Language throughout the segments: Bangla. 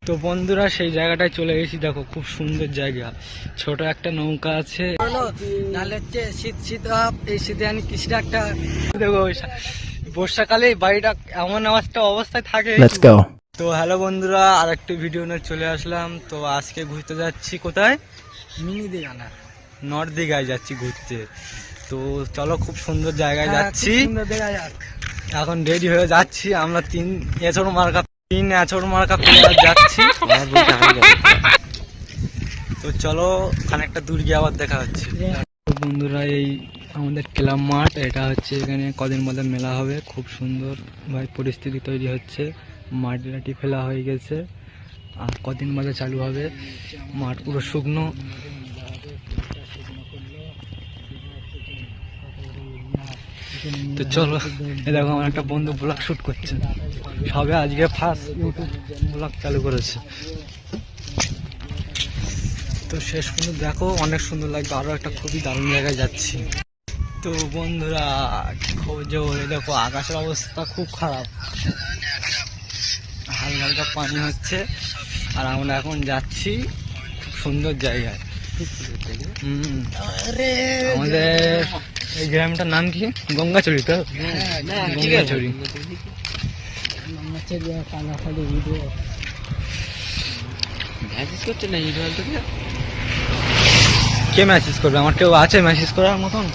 তো বন্ধুরা সেই জায়গাটায় চলে গেছি, দেখো খুব সুন্দর জায়গা, ছোট একটা নৌকা আছে, শীত শীত এই শীতে আমি কিছু একটা দেখো বর্ষাকালে বাড়িটা এমন একটা অবস্থায় থাকে। তো হ্যালো বন্ধুরা, আর একটু ভিডিও নিয়ে চলে আসলাম। তো আজকে ঘুরতে যাচ্ছি কোথায়, মিনি দীঘা না নর্থ দীঘায় যাচ্ছি ঘুরতে। তো চলো খুব সুন্দর জায়গায় যাচ্ছি, এখন রেডি হয়ে যাচ্ছি আমরা। তিন এছর মার্কা প্লেয়ার যাচ্ছি। তো চলো খানিকটা দূর গিয়ে আবার দেখা হচ্ছে। বন্ধুরা এই আমাদের ক্লাব মাঠ, এটা হচ্ছে এখানে কদিন মধ্যে মেলা হবে, খুব সুন্দর ভাই পরিস্থিতি তৈরি হচ্ছে, মাটি ফেলা হয়ে গেছে, আর কদিন বাদে চালু হবে, মাঠ পুরো শুকনো। তো চলো, এই দেখো আমার একটা বন্ধু ব্লগ শুট করছে, সবে আজকে ফার্স্ট ইউটিউব ব্লগ চালু করেছে। তো শেষ পর্যন্ত দেখো, অনেক সুন্দর লাগবে, আরো একটা খুবই দারুণ জায়গায় যাচ্ছি। তো বন্ধুরা দেখো আকাশের অবস্থা খুব খারাপ, হালকা হালকা পানি হচ্ছে, আর আমরা এখন যাচ্ছি খুব সুন্দর জায়গায়। আমাদের এই গ্রামটার নাম কি, গঙ্গাচড়ি। তো গঙ্গাচড়ি। কে মেসেজ করবে, আমার কেউ আছে মেসেজ করার মতন?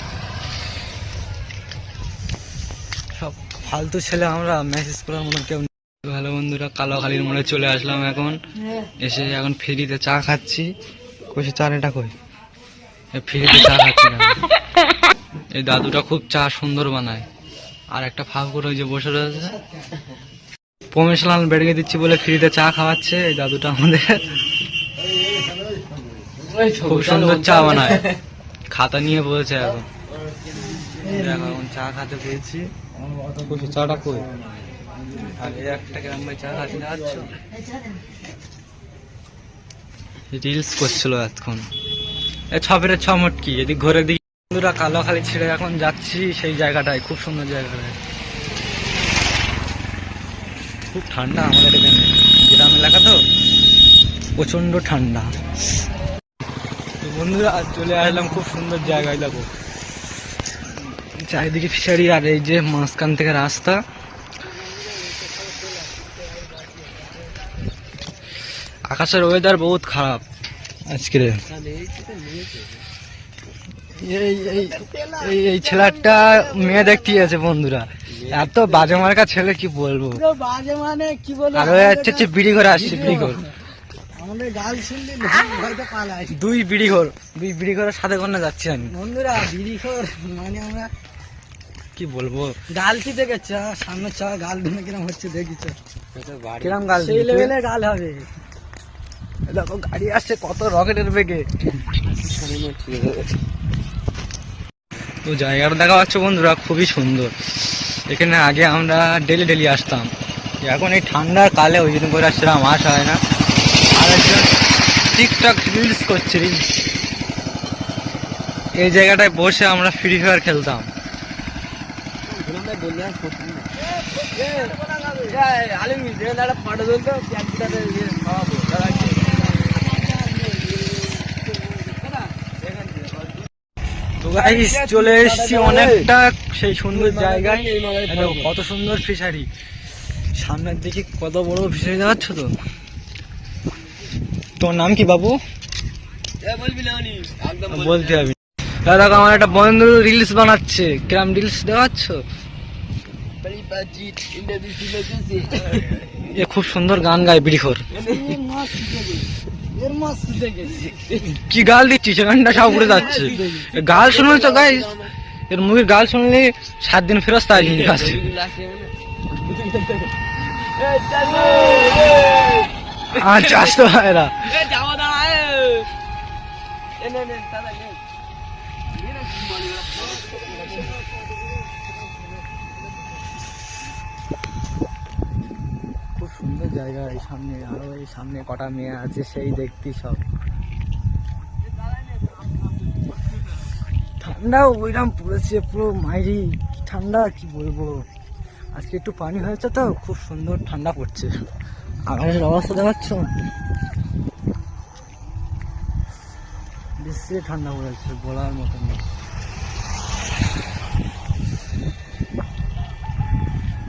সব ফালতু ছেলে আমরা, মেসেজ করার মতন কেউ। ভালো বন্ধুরা, কালোখালীর মোড়ে চলে আসলাম এখন, এসে এখন ফ্রিতে চা খাচ্ছি। কইছে চাটা কই, ফ্রিতে চা খাচ্ছি। এই দাদুটা খুব চা সুন্দর বানায়, আর একটা ফাঁক করে ওই যে বসে রয়েছে, পমেশলাল বেড়ে দিচ্ছি বলে ফ্রিতে চা খাওয়াচ্ছে এই দাদুটা আমাদের। খুব সুন্দর চা বানায়, খাতা নিয়ে বলছে এখন। এখন চা খাতে পেয়েছি, চাটা কই, আগে একটা গ্রাম ভাই চা খাতে যাচ্ছ, রিলস করছিল এতক্ষণ। ছপের ছমটকি এদিক ঘরের দিকে। বন্ধুরা কালোখালী ছেড়ে এখন যাচ্ছি সেই জায়গাটায়, খুব সুন্দর জায়গাটায়, খুব ঠান্ডা আমাদের এখানে, গ্রাম এলাকা তো প্রচন্ড ঠান্ডা। তো বন্ধুরা চলে আসলাম খুব সুন্দর জায়গায়, দেখো চারিদিকে ফিশারি, আর এই যে মাঝখান থেকে রাস্তা। আকাশের ওয়েদার বহুত খারাপ আজকে। এই ছেলেটা মেয়ে দেখতে আছে বন্ধুরা, এত বাজে মার্কা ছেলে, কি বলবো, বাজে মানে কি বলবো। আর হচ্ছে বিড়ি ঘরে আসছে, বিড়ি ঘর দুই বিড়ি ঘরের সাথে করে যাচ্ছি আমি বন্ধুরা। বিড়ি ঘর মানে আমরা কি বলবো, গাল কি দেখেছ সামনে, চ গাল ধুনে কিরম হচ্ছে দেখিছ, কিরম গাল, সেই লেভেলে গাল হবে। দেখো গাড়ি আসছে কত রকেটের বেগে। তো জায়গাটা দেখা যাচ্ছে বন্ধুরা খুবই সুন্দর, এখানে আগে আমরা ডেলি আসতাম, এখন এই ঠান্ডার কালে ওই জন্য করে আসছিলাম, আসা হয় না। আর একজন টিকটক রিলস করছে, এই জায়গাটায় বসে আমরা ফ্রি ফায়ার খেলতাম। তো গাইস চলে এসেছি অনেকটা সেই সুন্দর জায়গায়, কত সুন্দর ফিশারি, সামনের দিকে কত বড় ফিশারি যাচ্ছ। তো তোর নাম কি বাবু, বলতে হবে। দেখো আমার একটা বন্ধু রিলস বানাচ্ছে, কিরম রিলস দেখাচ্ছ, এ খুব সুন্দর গান গায় বিড়িখোর। কি গাল দিচ্ছিস, গানটা সব উড়ে যাচ্ছে। গাল শুনলে তো গাইস, এর মুখের গাল শুনলে 7 দিন ফেরত আসবি কাছে। আচ্ছা আসতে হয় না। খুব সুন্দর জায়গা, এই সামনে আরো এই সামনে কটা মেয়ে আছে, সেই দেখতি সব। ঠান্ডা ওইরকম পড়েছে, পুরো মাইরি ঠান্ডা, কি বলবো। আজকে একটু পানি হয়েছে তো খুব সুন্দর ঠান্ডা পড়ছে, আকাশের অবস্থা দেখাচ্ছ, বেশি ঠান্ডা পড়েছে বলার মতন না।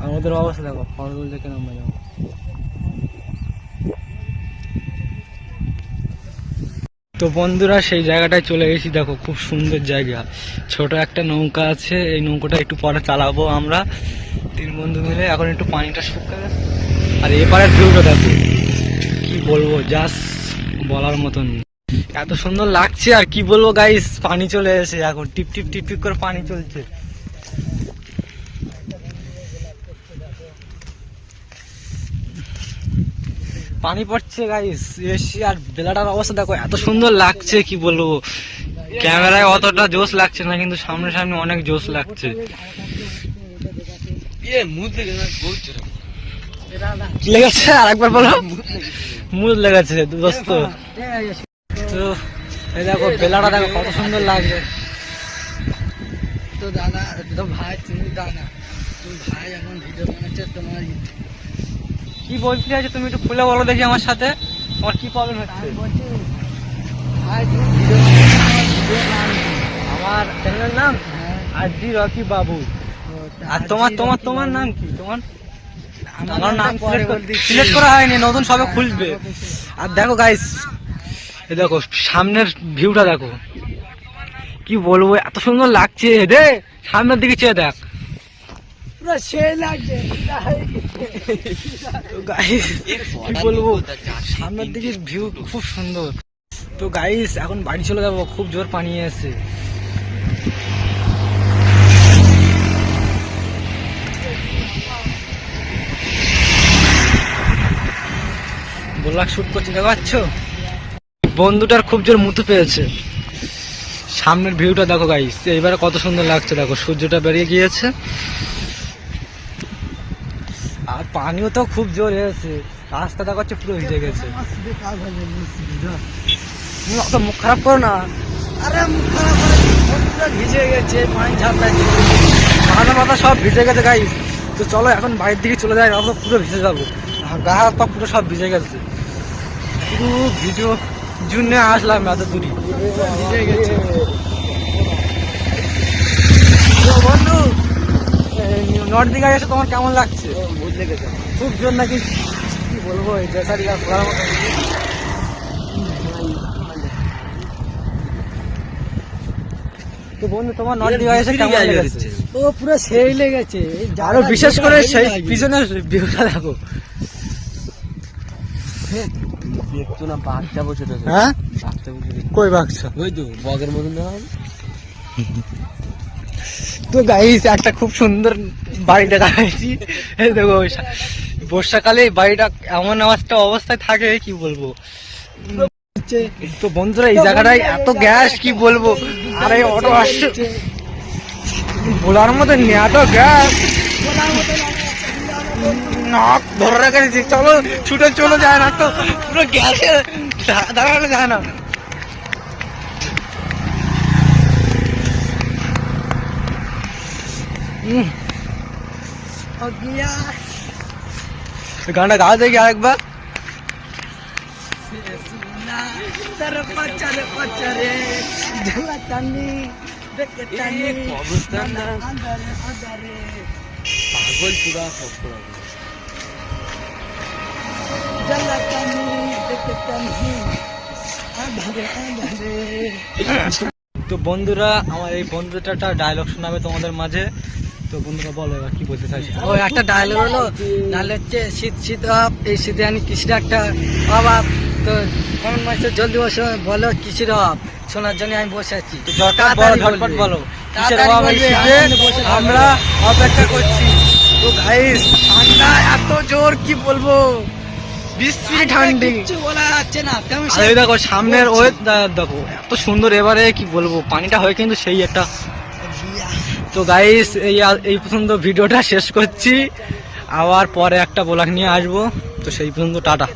আমাদের অবস্থা দেখো, ফলগুলো দেখে নামবে দেখো। তো বন্ধুরা সেই জায়গাটায় চলে গেছি, দেখো খুব সুন্দর জায়গা। ছোট একটা নৌকা আছে, এই নৌকাটা একটু পরে চালাবো আমরা 3 বন্ধু মিলে। এখন একটু পানিটা শুকিয়ে গেছে, আর এপারের ভিউটা দেখো, কি বলবো, জাস্ট বলার মতন। এত সুন্দর লাগছে আর কি বলবো গাইস। পানি চলে এসে এখন টিপ টিপ টিপ টিপ করে পানি চলছে। পানি পড়ছে গাইস এসি, আর বেলাটার অবস্থা দেখো, এত সুন্দর লাগছে কি বলবো। ক্যামেরায় অতটা জোশ লাগছে না, কিন্তু সামনে সামনে অনেক জোশ লাগছে। কি লেগেছে আর একবার বলো? মুদ লেগেছে দোস্ত। তো এই দেখো বেলাটা দেখো কত সুন্দর লাগছে। তো দাদা, তো ভাই তুমি দাদা, তুমি ভাই এখন ভিডিও বানাচ্ছে, তোমার কি বলতে চাইছো তুমি একটু খুলে বলো দেখি আমার সাথে, তোমার কি প্রবলেম হচ্ছে? আমার চ্যানেলের নাম আরজি রকি বাবু। আর তোমার তোমার তোমার নাম কি? তোমার আমার নাম সিলেক্ট করা হয়নি, নতুন সবে খুলবে। আর দেখো গাইস, এই দেখো সামনের ভিউটা দেখো, কি বলবো, এত সুন্দর লাগছে। দে সামনের দিকে চেয়ে দেখ, পুরো সেই লাগছে। কি বলবো, সামনের দিকে ভিউ খুব সুন্দর। তো গাইস এখন বাড়ি চলে যাবো, খুব জোর পানি এসেছে। ব্লগ শুট করছি, দেখতে পাচ্ছ? বন্ধুটার খুব জোর মুতু পেয়েছে। সামনের ভিউটা দেখো গাইস, এইবারে কত সুন্দর লাগছে। দেখো সূর্যটা বেরিয়ে গিয়েছে, আর পানিও তো খুব জোর এসেছে। রাস্তা দেখাচ্ছে পুরো ভিজে গেছে। অত মুখ খারাপ করো না। আরে মুখ খারাপ পুরো ভিজে গেছে, পানি ঝাপটাচ্ছে, মাথা মাথা সব ভিজে গেছে গাইস। তো চলো এখন বাইরের দিকে চলে যাই, আমরা পুরো ভিজে যাবো। গা হাত পা পুরো সব ভিজে গেছে। পুরো ভিডিও জন্য আসলাম এত দূরে, ভিজে গেছে। বন্ধু নর্থ দিঘা এসে তোমার কেমন লাগছে? খুব জোর নাকি? কি বলবো, এই জেসারি ঘোরার মতো। তো বন্ধু তোমার নর্থ দিঘা এসে কেমন লেগেছে? ও পুরো সেই লেগেছে, আরো বিশেষ করে সেই পিছনের ভিউটা দেখো। দেখছো না বাঘটা বসে থাকে? হ্যাঁ বাঘটা বসে, কই বাঘটা? ওই তো বগের মতন দেখা। তো গাইস একটা খুব সুন্দর বাড়ি দেখা হয়েছি, দেখো বর্ষাকালে বাড়িটা এমন একটা অবস্থায় থাকে কি বলবো। তো বন্ধুরা এই জায়গাটায় এত গ্যাস কি বলবো, আর এই অটো আসছে বলার মতো নেই, এত গ্যাস নাক ধরে রেখেছি। চলো ছুটে চলে যায় না, তো পুরো গ্যাসে দাঁড়ানো যায় না। গানটা গাও দেখি আরেকবার। তো বন্ধুরা আমার এই বন্ধুটা ডায়লগ শোনাবে তোমাদের মাঝে। তো বন্ধুরা বলো এবার কি বলতে চাইছি। ও একটা ডায়লগ হলো, নাহলে হচ্ছে শীত শীত অভাব, এই শীতে আনি কৃষির একটা অভাব। তো কমেন্ট মাসে জলদি বসে বলো কৃষির অভাব, শোনার জন্য আমি বসে আছি। ঝটপট বলো কিসের অভাব এই শীতে আমরা অপেক্ষা করছি। তো গাইস ঠান্ডা এত জোর কি বলবো, বিশ্রী ঠান্ডি, কিছু বলা যাচ্ছে না। এই দেখো সামনের ওয়েদার দেখো এত সুন্দর, এবারে কি বলবো পানিটা হয় কিন্তু সেই একটা। তো গাইস এই পর্যন্ত ভিডিওটা শেষ করছি, আবার পরে একটা ব্লগ নিয়ে আসবো। তো সেই পর্যন্ত টাটা।